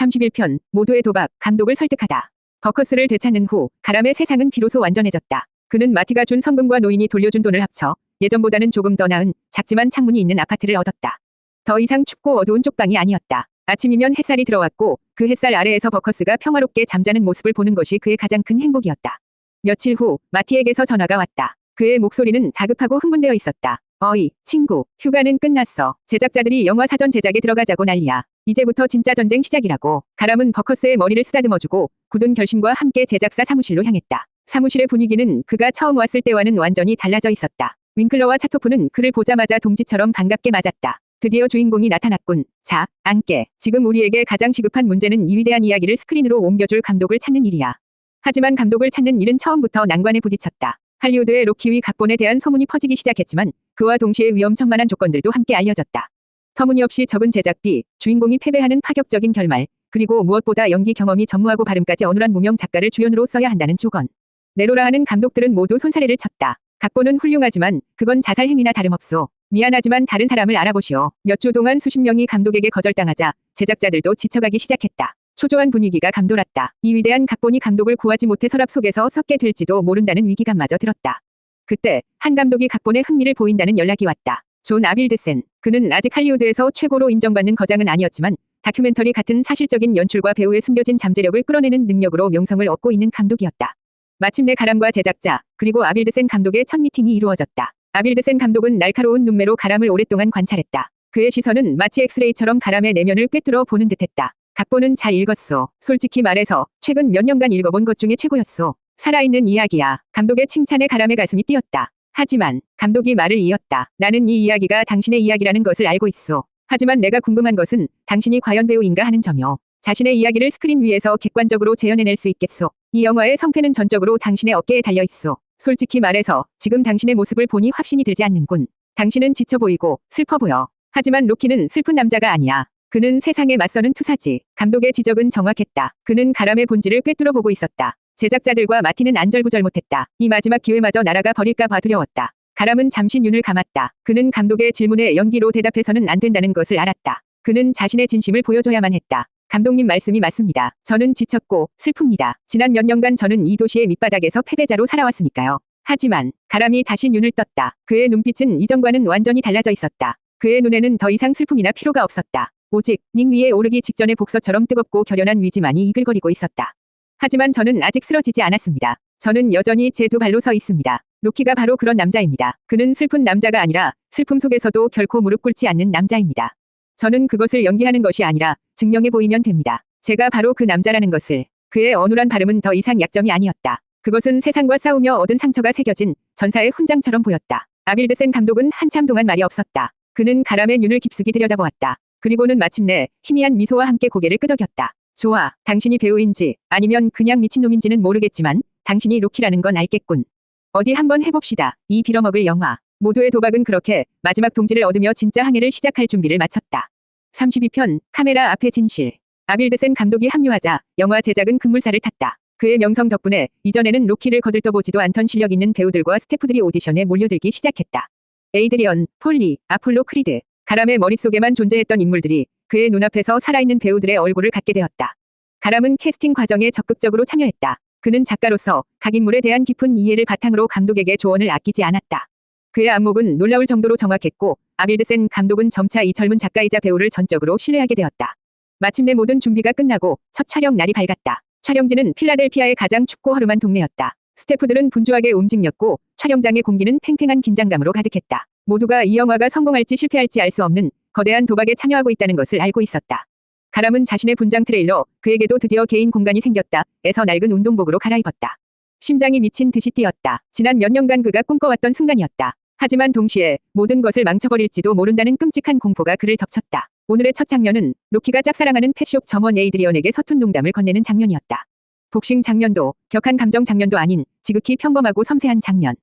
31편 모두의 도박, 감독을 설득하다. 버커스를 되찾는 후 가람의 세상은 비로소 완전해졌다. 그는 마티가 준 성금과 노인이 돌려준 돈을 합쳐 예전보다는 조금 더 나은 작지만 창문이 있는 아파트를 얻었다. 더 이상 춥고 어두운 쪽방이 아니었다. 아침이면 햇살이 들어왔고 그 햇살 아래에서 버커스가 평화롭게 잠자는 모습을 보는 것이 그의 가장 큰 행복이었다. 며칠 후 마티에게서 전화가 왔다. 그의 목소리는 다급하고 흥분되어 있었다. 어이, 친구, 휴가는 끝났어. 제작자들이 영화 사전 제작에 들어가자고 난리야. 이제부터 진짜 전쟁 시작이라고. 가람은 버커스의 머리를 쓰다듬어주고 굳은 결심과 함께 제작사 사무실로 향했다. 사무실의 분위기는 그가 처음 왔을 때와는 완전히 달라져 있었다. 윙클러와 차토프는 그를 보자마자 동지처럼 반갑게 맞았다. 드디어 주인공이 나타났군. 자, 앉게. 지금 우리에게 가장 시급한 문제는 이 위대한 이야기를 스크린으로 옮겨줄 감독을 찾는 일이야. 하지만 감독을 찾는 일은 처음부터 난관에 부딪혔다. 할리우드의 로키위 각본에 대한 소문이 퍼지기 시작했지만 그와 동시에 위험천만한 조건들도 함께 알려졌다. 터무니없이 적은 제작비, 주인공이 패배하는 파격적인 결말, 그리고 무엇보다 연기 경험이 전무하고 발음까지 어눌한 무명 작가를 주연으로 써야 한다는 조건. 네로라 하는 감독들은 모두 손사래를 쳤다. 각본은 훌륭하지만 그건 자살 행위나 다름없소. 미안하지만 다른 사람을 알아보시오. 몇 주 동안 수십 명이 감독에게 거절당하자 제작자들도 지쳐가기 시작했다. 초조한 분위기가 감돌았다. 이 위대한 각본이 감독을 구하지 못해 서랍 속에서 썩게 될지도 모른다는 위기감마저 들었다. 그때 한 감독이 각본에 흥미를 보인다는 연락이 왔다. 존 아빌드센. 그는 아직 할리우드에서 최고로 인정받는 거장은 아니었지만 다큐멘터리 같은 사실적인 연출과 배우의 숨겨진 잠재력을 끌어내는 능력으로 명성을 얻고 있는 감독이었다. 마침내 가람과 제작자, 그리고 아빌드센 감독의 첫 미팅이 이루어졌다. 아빌드센 감독은 날카로운 눈매로 가람을 오랫동안 관찰했다. 그의 시선은 마치 엑스레이처럼 가람의 내면을 꿰뚫어 보는 듯했다. 각본은 잘 읽었소. 솔직히 말해서 최근 몇 년간 읽어본 것 중에 최고였소. 살아있는 이야기야. 감독의 칭찬에 가람의 가슴이 뛰었다. 하지만 감독이 말을 이었다. 나는 이 이야기가 당신의 이야기라는 것을 알고 있소. 하지만 내가 궁금한 것은 당신이 과연 배우인가 하는 점이오. 자신의 이야기를 스크린 위에서 객관적으로 재현해낼 수 있겠소. 이 영화의 성패는 전적으로 당신의 어깨에 달려있소. 솔직히 말해서 지금 당신의 모습을 보니 확신이 들지 않는군. 당신은 지쳐 보이고 슬퍼 보여. 하지만 로키는 슬픈 남자가 아니야. 그는 세상에 맞서는 투사지. 감독의 지적은 정확했다. 그는 가람의 본질을 꿰뚫어 보고 있었다. 제작자들과 마티는 안절부절 못했다. 이 마지막 기회마저 날아가 버릴까 봐 두려웠다. 가람은 잠시 눈을 감았다. 그는 감독의 질문에 연기로 대답해서는 안 된다는 것을 알았다. 그는 자신의 진심을 보여줘야만 했다. 감독님 말씀이 맞습니다. 저는 지쳤고 슬픕니다. 지난 몇 년간 저는 이 도시의 밑바닥에서 패배자로 살아왔으니까요. 하지만 가람이 다시 눈을 떴다. 그의 눈빛은 이전과는 완전히 달라져 있었다. 그의 눈에는 더 이상 슬픔이나 피로가 없었다. 오직 링 위에 오르기 직전의 복서처럼 뜨겁고 결연한 위지만이 이글거리고 있었다. 하지만 저는 아직 쓰러지지 않았습니다. 저는 여전히 제 두 발로 서 있습니다. 로키가 바로 그런 남자입니다. 그는 슬픈 남자가 아니라 슬픔 속에서도 결코 무릎 꿇지 않는 남자입니다. 저는 그것을 연기하는 것이 아니라 증명해 보이면 됩니다. 제가 바로 그 남자라는 것을. 그의 어눌한 발음은 더 이상 약점이 아니었다. 그것은 세상과 싸우며 얻은 상처가 새겨진 전사의 훈장처럼 보였다. 아빌드센 감독은 한참 동안 말이 없었다. 그는 가람의 눈을 깊숙이 들여다보았다. 그리고는 마침내 희미한 미소와 함께 고개를 끄덕였다. 좋아, 당신이 배우인지 아니면 그냥 미친놈인지는 모르겠지만 당신이 로키라는 건 알겠군. 어디 한번 해봅시다. 이 빌어먹을 영화. 모두의 도박은 그렇게 마지막 동지를 얻으며 진짜 항해를 시작할 준비를 마쳤다. 32편 카메라 앞의 진실. 아빌드센 감독이 합류하자 영화 제작은 급물살을 탔다. 그의 명성 덕분에 이전에는 로키를 거들떠보지도 않던 실력 있는 배우들과 스태프들이 오디션에 몰려들기 시작했다. 에이드리언, 폴리, 아폴로 크리드. 가람의 머릿속에만 존재했던 인물들이 그의 눈앞에서 살아있는 배우들의 얼굴을 갖게 되었다. 가람은 캐스팅 과정에 적극적으로 참여했다. 그는 작가로서 각 인물에 대한 깊은 이해를 바탕으로 감독에게 조언을 아끼지 않았다. 그의 안목은 놀라울 정도로 정확했고 아빌드센 감독은 점차 이 젊은 작가이자 배우를 전적으로 신뢰하게 되었다. 마침내 모든 준비가 끝나고 첫 촬영 날이 밝았다. 촬영지는 필라델피아의 가장 춥고 허름한 동네였다. 스태프들은 분주하게 움직였고 촬영장의 공기는 팽팽한 긴장감으로 가득했다. 모두가 이 영화가 성공할지 실패할지 알 수 없는 거대한 도박에 참여하고 있다는 것을 알고 있었다. 가람은 자신의 분장 트레일러 그에게도 드디어 개인 공간이 생겼다 에서 낡은 운동복으로 갈아입었다. 심장이 미친 듯이 뛰었다. 지난 몇 년간 그가 꿈꿔왔던 순간이었다. 하지만 동시에 모든 것을 망쳐버릴지도 모른다는 끔찍한 공포가 그를 덮쳤다. 오늘의 첫 장면은 로키가 짝사랑하는 펫숍 점원 에이드리언에게 서툰 농담을 건네는 장면이었다. 복싱 장면도 격한 감정 장면도 아닌 지극히 평범하고 섬세한 장면.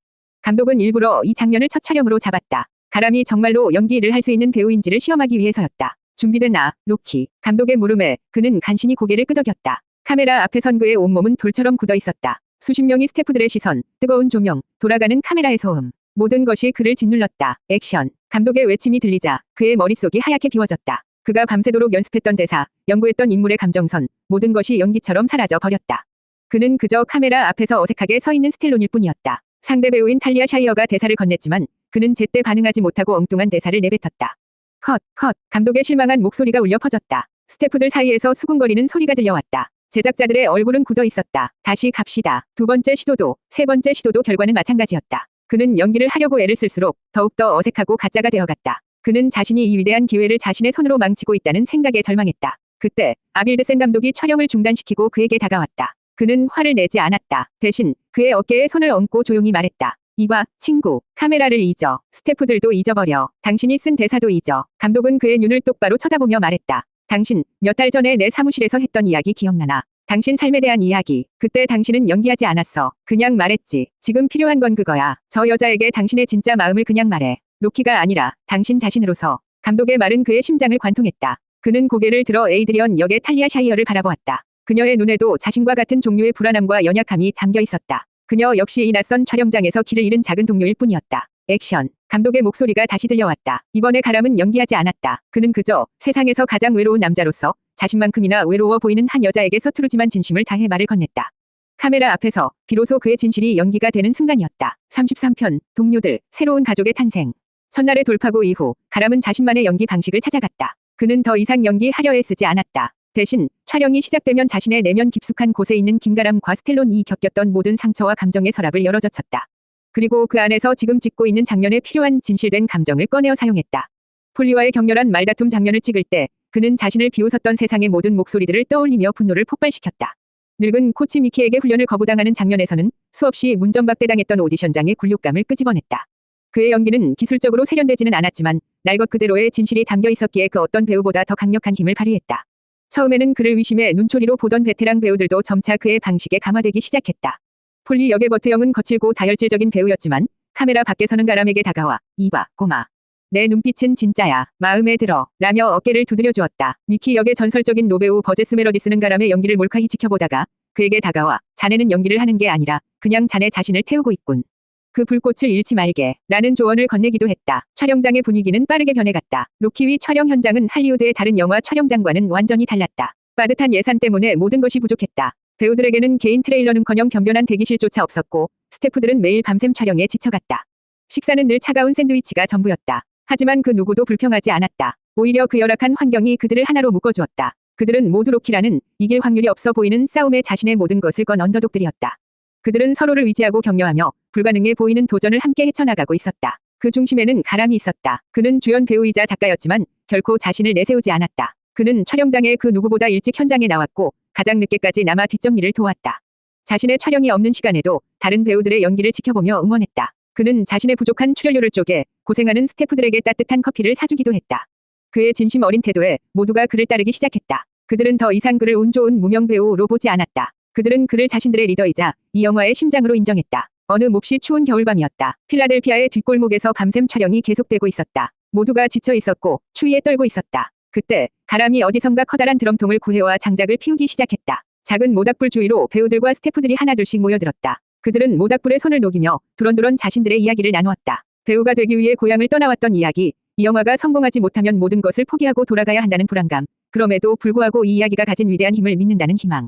감독은 일부러 이 장면을 첫 촬영으로 잡았다. 가람이 정말로 연기를 할 수 있는 배우인지를 시험하기 위해서였다. 준비됐나, 로키? 감독의 물음에 그는 간신히 고개를 끄덕였다. 카메라 앞에 선 그의 온몸은 돌처럼 굳어 있었다. 수십 명의 스태프들의 시선, 뜨거운 조명, 돌아가는 카메라의 소음. 모든 것이 그를 짓눌렀다. 액션. 감독의 외침이 들리자 그의 머릿속이 하얗게 비워졌다. 그가 밤새도록 연습했던 대사, 연구했던 인물의 감정선, 모든 것이 연기처럼 사라져 버렸다. 그는 그저 카메라 앞에서 어색하게 서 있는 스텔론일 뿐이었다. 상대 배우인 탈리아 샤이어가 대사를 건넸지만 그는 제때 반응하지 못하고 엉뚱한 대사를 내뱉었다. 컷, 컷. 감독의 실망한 목소리가 울려 퍼졌다. 스태프들 사이에서 수군거리는 소리가 들려왔다. 제작자들의 얼굴은 굳어 있었다. 다시 갑시다. 두 번째 시도도, 세 번째 시도도 결과는 마찬가지였다. 그는 연기를 하려고 애를 쓸수록 더욱더 어색하고 가짜가 되어갔다. 그는 자신이 이 위대한 기회를 자신의 손으로 망치고 있다는 생각에 절망했다. 그때 아빌드센 감독이 촬영을 중단시키고 그에게 다가왔다. 그는 화를 내지 않았다. 대신 그의 어깨에 손을 얹고 조용히 말했다. 이봐, 친구. 카메라를 잊어. 스태프들도 잊어버려. 당신이 쓴 대사도 잊어. 감독은 그의 눈을 똑바로 쳐다보며 말했다. 당신, 몇 달 전에 내 사무실에서 했던 이야기 기억나나? 당신 삶에 대한 이야기. 그때 당신은 연기하지 않았어. 그냥 말했지. 지금 필요한 건 그거야. 저 여자에게 당신의 진짜 마음을 그냥 말해. 로키가 아니라 당신 자신으로서. 감독의 말은 그의 심장을 관통했다. 그는 고개를 들어 에이드리언 역의 탈리아 샤이어를 바라보았다. 그녀의 눈에도 자신과 같은 종류의 불안함과 연약함이 담겨 있었다. 그녀 역시 이 낯선 촬영장에서 길을 잃은 작은 동료일 뿐이었다. 액션. 감독의 목소리가 다시 들려왔다. 이번에 가람은 연기하지 않았다. 그는 그저 세상에서 가장 외로운 남자로서 자신만큼이나 외로워 보이는 한 여자에게 서투르지만 진심을 다해 말을 건넸다. 카메라 앞에서 비로소 그의 진실이 연기가 되는 순간이었다. 33편. 동료들. 새로운 가족의 탄생. 첫날의 돌파구 이후 가람은 자신만의 연기 방식을 찾아갔다. 그는 더 이상 연기하려 애쓰지 않았다. 대신 촬영이 시작되면 자신의 내면 깊숙한 곳에 있는 김가람과 스텔론이 겪었던 모든 상처와 감정의 서랍을 열어젖혔다. 그리고 그 안에서 지금 찍고 있는 장면에 필요한 진실된 감정을 꺼내어 사용했다. 폴리와의 격렬한 말다툼 장면을 찍을 때 그는 자신을 비웃었던 세상의 모든 목소리들을 떠올리며 분노를 폭발시켰다. 늙은 코치 미키에게 훈련을 거부당하는 장면에서는 수없이 문전박대당했던 오디션장의 굴욕감을 끄집어냈다. 그의 연기는 기술적으로 세련되지는 않았지만 날 것 그대로의 진실이 담겨 있었기에 그 어떤 배우보다 더 강력한 힘을 발휘했다. 처음에는 그를 의심해 눈초리로 보던 베테랑 배우들도 점차 그의 방식에 감화되기 시작했다. 폴리 역의 버트 영은 거칠고 다혈질적인 배우였지만 카메라 밖에서는 가람에게 다가와 이봐, 꼬마. 내 눈빛은 진짜야. 마음에 들어. 라며 어깨를 두드려 주었다. 미키 역의 전설적인 노배우 버제스 메러디스는 가람의 연기를 몰카히 지켜보다가 그에게 다가와 자네는 연기를 하는 게 아니라 그냥 자네 자신을 태우고 있군. 그 불꽃을 잃지 말게. 라는 조언을 건네기도 했다. 촬영장의 분위기는 빠르게 변해갔다. 로키위 촬영 현장은 할리우드의 다른 영화 촬영장과는 완전히 달랐다. 빠듯한 예산 때문에 모든 것이 부족했다. 배우들에게는 개인 트레일러는커녕 변변한 대기실조차 없었고 스태프들은 매일 밤샘 촬영에 지쳐갔다. 식사는 늘 차가운 샌드위치가 전부였다. 하지만 그 누구도 불평하지 않았다. 오히려 그 열악한 환경이 그들을 하나로 묶어주었다. 그들은 모두 로키라는 이길 확률이 없어 보이는 싸움에 자신의 모든 것을 건 언더독들이었다. 그들은 서로를 의지하고 격려하며 불가능해 보이는 도전을 함께 헤쳐나가고 있었다. 그 중심에는 가람이 있었다. 그는 주연 배우이자 작가였지만 결코 자신을 내세우지 않았다. 그는 촬영장에 그 누구보다 일찍 현장에 나왔고 가장 늦게까지 남아 뒷정리를 도왔다. 자신의 촬영이 없는 시간에도 다른 배우들의 연기를 지켜보며 응원했다. 그는 자신의 부족한 출연료를 쪼개 고생하는 스태프들에게 따뜻한 커피를 사주기도 했다. 그의 진심 어린 태도에 모두가 그를 따르기 시작했다. 그들은 더 이상 그를 운 좋은 무명 배우로 보지 않았다. 그들은 그를 자신들의 리더이자 이 영화의 심장으로 인정했다. 어느 몹시 추운 겨울밤이었다. 필라델피아의 뒷골목에서 밤샘 촬영이 계속되고 있었다. 모두가 지쳐 있었고 추위에 떨고 있었다. 그때 가람이 어디선가 커다란 드럼통을 구해와 장작을 피우기 시작했다. 작은 모닥불 주위로 배우들과 스태프들이 하나둘씩 모여들었다. 그들은 모닥불에 손을 녹이며 두런두런 자신들의 이야기를 나누었다. 배우가 되기 위해 고향을 떠나왔던 이야기, 이 영화가 성공하지 못하면 모든 것을 포기하고 돌아가야 한다는 불안감, 그럼에도 불구하고 이 이야기가 가진 위대한 힘을 믿는다는 희망.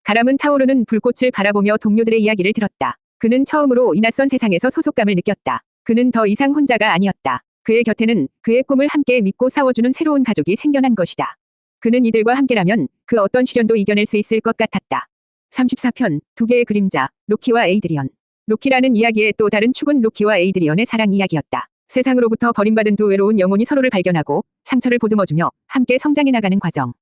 가람은 타오르는 불꽃을 바라보며 동료들의 이야기를 들었다. 그는 처음으로 이 낯선 세상에서 소속감을 느꼈다. 그는 더 이상 혼자가 아니었다. 그의 곁에는 그의 꿈을 함께 믿고 싸워주는 새로운 가족이 생겨난 것이다. 그는 이들과 함께라면 그 어떤 시련도 이겨낼 수 있을 것 같았다. 34편. 두 개의 그림자. 로키와 에이드리언. 로키라는 이야기의 또 다른 축은 로키와 에이드리언의 사랑 이야기였다. 세상으로부터 버림받은 두 외로운 영혼이 서로를 발견하고 상처를 보듬어주며 함께 성장해 나가는 과정.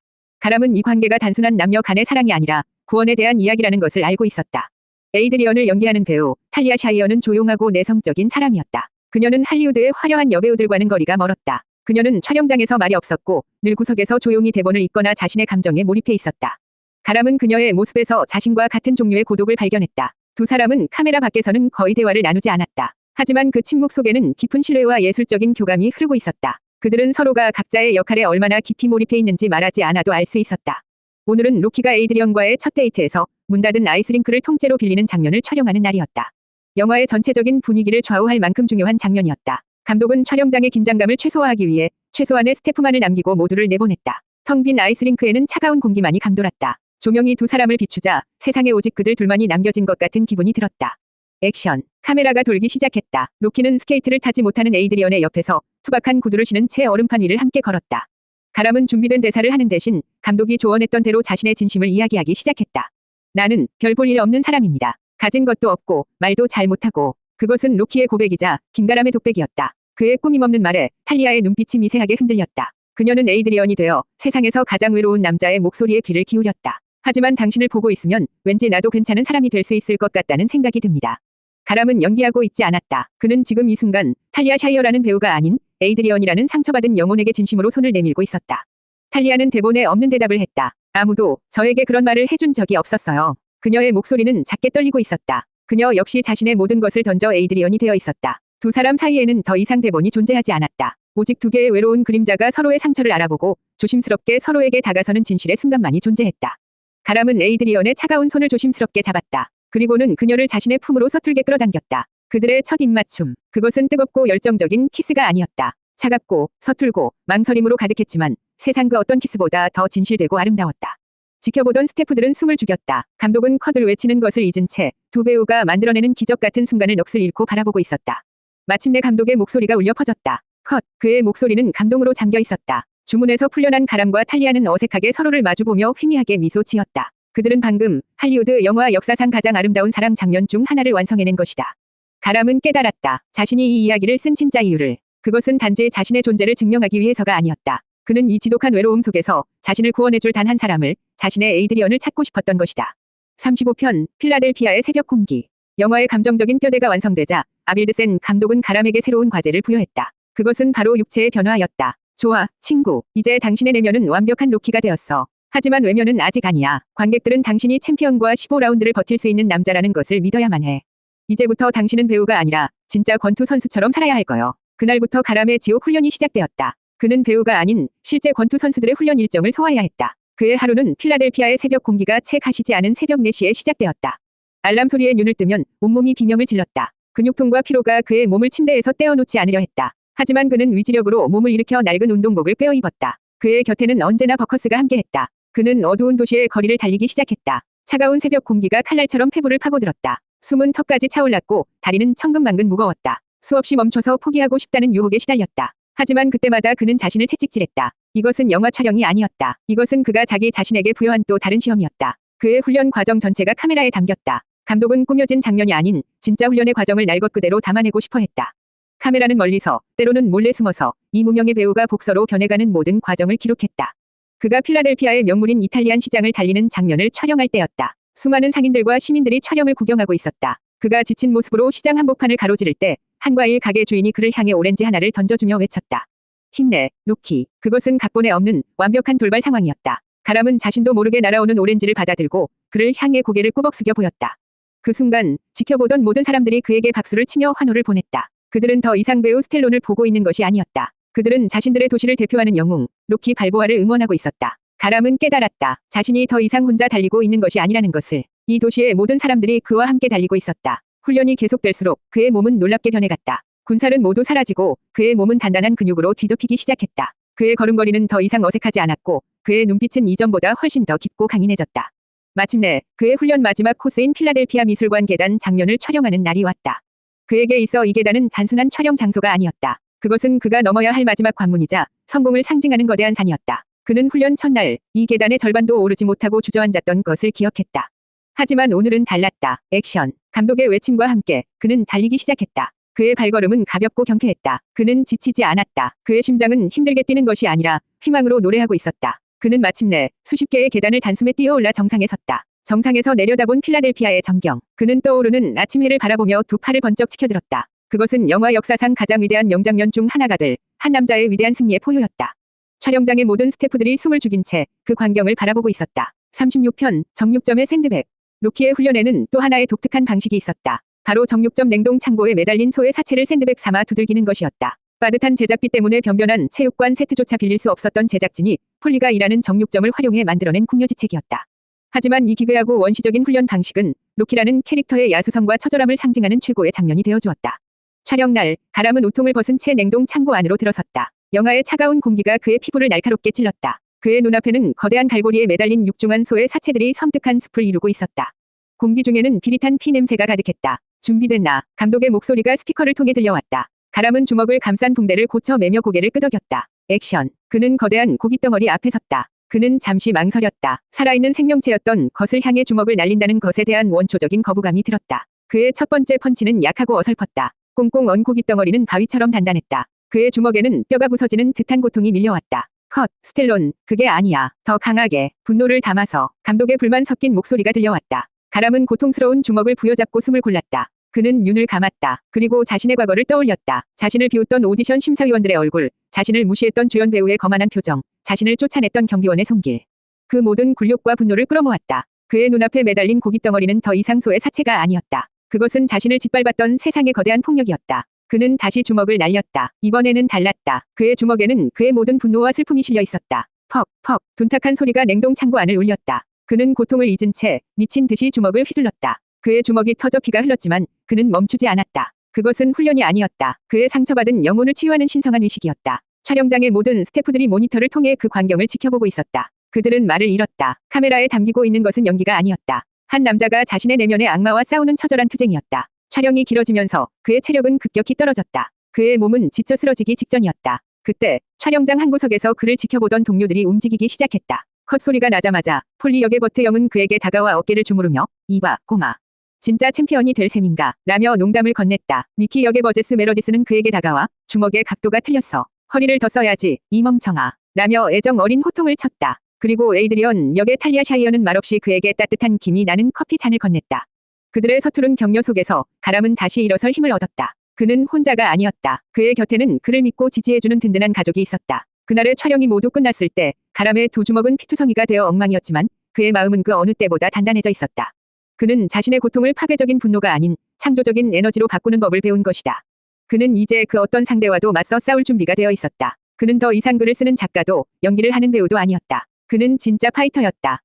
가람은 이 관계가 단순한 남녀 간의 사랑이 아니라 구원에 대한 이야기라는 것을 알고 있었다. 에이드리언을 연기하는 배우 탈리아 샤이어는 조용하고 내성적인 사람이었다. 그녀는 할리우드의 화려한 여배우들과는 거리가 멀었다. 그녀는 촬영장에서 말이 없었고 늘 구석에서 조용히 대본을 읽거나 자신의 감정에 몰입해 있었다. 가람은 그녀의 모습에서 자신과 같은 종류의 고독을 발견했다. 두 사람은 카메라 밖에서는 거의 대화를 나누지 않았다. 하지만 그 침묵 속에는 깊은 신뢰와 예술적인 교감이 흐르고 있었다. 그들은 서로가 각자의 역할에 얼마나 깊이 몰입해 있는지 말하지 않아도 알 수 있었다. 오늘은 로키가 에이드리언과의 첫 데이트에서 문 닫은 아이스링크를 통째로 빌리는 장면을 촬영하는 날이었다. 영화의 전체적인 분위기를 좌우할 만큼 중요한 장면이었다. 감독은 촬영장의 긴장감을 최소화하기 위해 최소한의 스태프만을 남기고 모두를 내보냈다. 텅 빈 아이스링크에는 차가운 공기만이 감돌았다. 조명이 두 사람을 비추자 세상에 오직 그들 둘만이 남겨진 것 같은 기분이 들었다. 액션. 카메라가 돌기 시작했다. 로키는 스케이트를 타지 못하는 에이드리언의 옆에서 투박한 구두를 신은 채 얼음판 위를 함께 걸었다. 가람은 준비된 대사를 하는 대신 감독이 조언했던 대로 자신의 진심을 이야기하기 시작했다. 나는 별 볼 일 없는 사람입니다. 가진 것도 없고 말도 잘 못하고. 그것은 로키의 고백이자 김가람의 독백이었다. 그의 꾸밈없는 말에 탈리아의 눈빛이 미세하게 흔들렸다. 그녀는 에이드리언이 되어 세상에서 가장 외로운 남자의 목소리에 귀를 기울였다. 하지만 당신을 보고 있으면 왠지 나도 괜찮은 사람이 될 수 있을 것 같다는 생각이 듭니다. 가람은 연기하고 있지 않았다. 그는 지금 이 순간 탈리아 샤이어라는 배우가 아닌 에이드리언이라는 상처받은 영혼에게 진심으로 손을 내밀고 있었다. 탈리아는 대본에 없는 대답을 했다. 아무도 저에게 그런 말을 해준 적이 없었어요. 그녀의 목소리는 작게 떨리고 있었다. 그녀 역시 자신의 모든 것을 던져 에이드리언이 되어 있었다. 두 사람 사이에는 더 이상 대본이 존재하지 않았다. 오직 두 개의 외로운 그림자가 서로의 상처를 알아보고 조심스럽게 서로에게 다가서는 진실의 순간만이 존재했다. 가람은 에이드리언의 차가운 손을 조심스럽게 잡았다. 그리고는 그녀를 자신의 품으로 서툴게 끌어당겼다. 그들의 첫 입맞춤. 그것은 뜨겁고 열정적인 키스가 아니었다. 차갑고 서툴고 망설임으로 가득했지만 세상 그 어떤 키스보다 더 진실되고 아름다웠다. 지켜보던 스태프들은 숨을 죽였다. 감독은 컷을 외치는 것을 잊은 채 두 배우가 만들어내는 기적 같은 순간을 넋을 잃고 바라보고 있었다. 마침내 감독의 목소리가 울려 퍼졌다. 컷. 그의 목소리는 감동으로 잠겨 있었다. 주문에서 풀려난 가람과 탈리아는 어색하게 서로를 마주보며 희미하게 미소 지었다. 그들은 방금 할리우드 영화 역사상 가장 아름다운 사랑 장면 중 하나를 완성해낸 것이다. 가람은 깨달았다. 자신이 이 이야기를 쓴 진짜 이유를. 그것은 단지 자신의 존재를 증명하기 위해서가 아니었다. 그는 이 지독한 외로움 속에서 자신을 구원해줄 단 한 사람을, 자신의 에이드리언을 찾고 싶었던 것이다. 35편 필라델피아의 새벽 공기. 영화의 감정적인 뼈대가 완성되자 아빌드센 감독은 가람에게 새로운 과제를 부여했다. 그것은 바로 육체의 변화였다. 좋아, 친구. 이제 당신의 내면은 완벽한 로키가 되었어. 하지만 외면은 아직 아니야. 관객들은 당신이 챔피언과 15라운드를 버틸 수 있는 남자라는 것을 믿어야만 해. 이제부터 당신은 배우가 아니라 진짜 권투 선수처럼 살아야 할 거요. 그날부터 가람의 지옥 훈련이 시작되었다. 그는 배우가 아닌 실제 권투 선수들의 훈련 일정을 소화해야 했다. 그의 하루는 필라델피아의 새벽 공기가 채 가시지 않은 새벽 4시에 시작되었다. 알람 소리에 눈을 뜨면 온몸이 비명을 질렀다. 근육통과 피로가 그의 몸을 침대에서 떼어놓지 않으려 했다. 하지만 그는 위지력으로 몸을 일으켜 낡은 운동복을 꿰어 입었다. 그의 곁에는 언제나 버커스가 함께했다. 그는 어두운 도시의 거리를 달리기 시작했다. 차가운 새벽 공기가 칼날처럼 폐부를 파고들었다. 숨은 턱까지 차올랐고 다리는 천근만근 무거웠다. 수없이 멈춰서 포기하고 싶다는 유혹에 시달렸다. 하지만 그때마다 그는 자신을 채찍질했다. 이것은 영화 촬영이 아니었다. 이것은 그가 자기 자신에게 부여한 또 다른 시험이었다. 그의 훈련 과정 전체가 카메라에 담겼다. 감독은 꾸며진 장면이 아닌 진짜 훈련의 과정을 날 것 그대로 담아내고 싶어 했다. 카메라는 멀리서, 때로는 몰래 숨어서 이 무명의 배우가 복서로 변해가는 모든 과정을 기록했다. 그가 필라델피아의 명물인 이탈리안 시장을 달리는 장면을 촬영할 때였다. 수많은 상인들과 시민들이 촬영을 구경하고 있었다. 그가 지친 모습으로 시장 한복판을 가로지를 때 한과일 가게 주인이 그를 향해 오렌지 하나를 던져주며 외쳤다. 힘내, 로키. 그것은 각본에 없는 완벽한 돌발 상황이었다. 가람은 자신도 모르게 날아오는 오렌지를 받아들고 그를 향해 고개를 꾸벅 숙여 보였다. 그 순간 지켜보던 모든 사람들이 그에게 박수를 치며 환호를 보냈다. 그들은 더 이상 배우 스텔론을 보고 있는 것이 아니었다. 그들은 자신들의 도시를 대표하는 영웅, 로키 발보아를 응원하고 있었다. 가람은 깨달았다. 자신이 더 이상 혼자 달리고 있는 것이 아니라는 것을. 이 도시의 모든 사람들이 그와 함께 달리고 있었다. 훈련이 계속될수록 그의 몸은 놀랍게 변해갔다. 군살은 모두 사라지고 그의 몸은 단단한 근육으로 뒤덮이기 시작했다. 그의 걸음걸이는 더 이상 어색하지 않았고 그의 눈빛은 이전보다 훨씬 더 깊고 강인해졌다. 마침내 그의 훈련 마지막 코스인 필라델피아 미술관 계단 장면을 촬영하는 날이 왔다. 그에게 있어 이 계단은 단순한 촬영 장소가 아니었다. 그것은 그가 넘어야 할 마지막 관문이자 성공을 상징하는 거대한 산이었다. 그는 훈련 첫날 이 계단의 절반도 오르지 못하고 주저앉았던 것을 기억했다. 하지만 오늘은 달랐다. 액션. 감독의 외침과 함께 그는 달리기 시작했다. 그의 발걸음은 가볍고 경쾌했다. 그는 지치지 않았다. 그의 심장은 힘들게 뛰는 것이 아니라 희망으로 노래하고 있었다. 그는 마침내 수십 개의 계단을 단숨에 뛰어올라 정상에 섰다. 정상에서 내려다본 필라델피아의 전경. 그는 떠오르는 아침 해를 바라보며 두 팔을 번쩍 치켜들었다. 그것은 영화 역사상 가장 위대한 명장면 중 하나가 될 한 남자의 위대한 승리의 포효였다. 촬영장의 모든 스태프들이 숨을 죽인 채 그 광경을 바라보고 있었다. 36편 정육점의 샌드백. 로키의 훈련에는 또 하나의 독특한 방식이 있었다. 바로 정육점 냉동 창고에 매달린 소의 사체를 샌드백 삼아 두들기는 것이었다. 빠듯한 제작비 때문에 변변한 체육관 세트조차 빌릴 수 없었던 제작진이 폴리가 일하는 정육점을 활용해 만들어낸 궁여지책이었다. 하지만 이 기괴하고 원시적인 훈련 방식은 로키라는 캐릭터의 야수성과 처절함을 상징하는 최고의 장면이 되어주었다. 촬영날, 가람은 우통을 벗은 채 냉동 창고 안으로 들어섰다. 영하의 차가운 공기가 그의 피부를 날카롭게 찔렀다. 그의 눈앞에는 거대한 갈고리에 매달린 육중한 소의 사체들이 섬뜩한 숲을 이루고 있었다. 공기 중에는 비릿한 피 냄새가 가득했다. 준비됐나? 감독의 목소리가 스피커를 통해 들려왔다. 가람은 주먹을 감싼 붕대를 고쳐 매며 고개를 끄덕였다. 액션. 그는 거대한 고깃덩어리 앞에 섰다. 그는 잠시 망설였다. 살아있는 생명체였던 것을 향해 주먹을 날린다는 것에 대한 원초적인 거부감이 들었다. 그의 첫 번째 펀치는 약하고 어설펐다. 꽁꽁 언 고깃덩어리는 바위처럼 단단했다. 그의 주먹에는 뼈가 부서지는 듯한 고통이 밀려왔다. 컷, 스텔론, 그게 아니야. 더 강하게, 분노를 담아서. 감독의 불만 섞인 목소리가 들려왔다. 가람은 고통스러운 주먹을 부여잡고 숨을 골랐다. 그는 눈을 감았다. 그리고 자신의 과거를 떠올렸다. 자신을 비웃던 오디션 심사위원들의 얼굴, 자신을 무시했던 주연 배우의 거만한 표정, 자신을 쫓아냈던 경비원의 손길. 그 모든 굴욕과 분노를 끌어모았다. 그의 눈앞에 매달린 고깃덩어리는 더 이상 소의 사체가 아니었다. 그것은 자신을 짓밟았던 세상의 거대한 폭력이었다. 그는 다시 주먹을 날렸다. 이번에는 달랐다. 그의 주먹에는 그의 모든 분노와 슬픔이 실려 있었다. 퍽, 퍽, 둔탁한 소리가 냉동 창고 안을 울렸다. 그는 고통을 잊은 채 미친 듯이 주먹을 휘둘렀다. 그의 주먹이 터져 피가 흘렀지만 그는 멈추지 않았다. 그것은 훈련이 아니었다. 그의 상처받은 영혼을 치유하는 신성한 의식이었다. 촬영장의 모든 스태프들이 모니터를 통해 그 광경을 지켜보고 있었다. 그들은 말을 잃었다. 카메라에 담기고 있는 것은 연기가 아니었다. 한 남자가 자신의 내면의 악마와 싸우는 처절한 투쟁이었다. 촬영이 길어지면서 그의 체력은 급격히 떨어졌다. 그의 몸은 지쳐 쓰러지기 직전이었다. 그때 촬영장 한 구석에서 그를 지켜보던 동료들이 움직이기 시작했다. 컷 소리가 나자마자 폴리 역의 버트 영은 그에게 다가와 어깨를 주무르며 이봐 꼬마. 진짜 챔피언이 될 셈인가? 라며 농담을 건넸다. 미키 역의 버제스 메러디스는 그에게 다가와 주먹의 각도가 틀렸어. 허리를 더 써야지 이 멍청아. 라며 애정 어린 호통을 쳤다. 그리고 에이드리언 역의 탈리아 샤이어는 말없이 그에게 따뜻한 김이 나는 커피 잔을 건넸다. 그들의 서투른 격려 속에서 가람은 다시 일어설 힘을 얻었다. 그는 혼자가 아니었다. 그의 곁에는 그를 믿고 지지해주는 든든한 가족이 있었다. 그날의 촬영이 모두 끝났을 때 가람의 두 주먹은 피투성이가 되어 엉망이었지만 그의 마음은 그 어느 때보다 단단해져 있었다. 그는 자신의 고통을 파괴적인 분노가 아닌 창조적인 에너지로 바꾸는 법을 배운 것이다. 그는 이제 그 어떤 상대와도 맞서 싸울 준비가 되어 있었다. 그는 더 이상 글을 쓰는 작가도 연기를 하는 배우도 아니었다. 그는 진짜 파이터였다.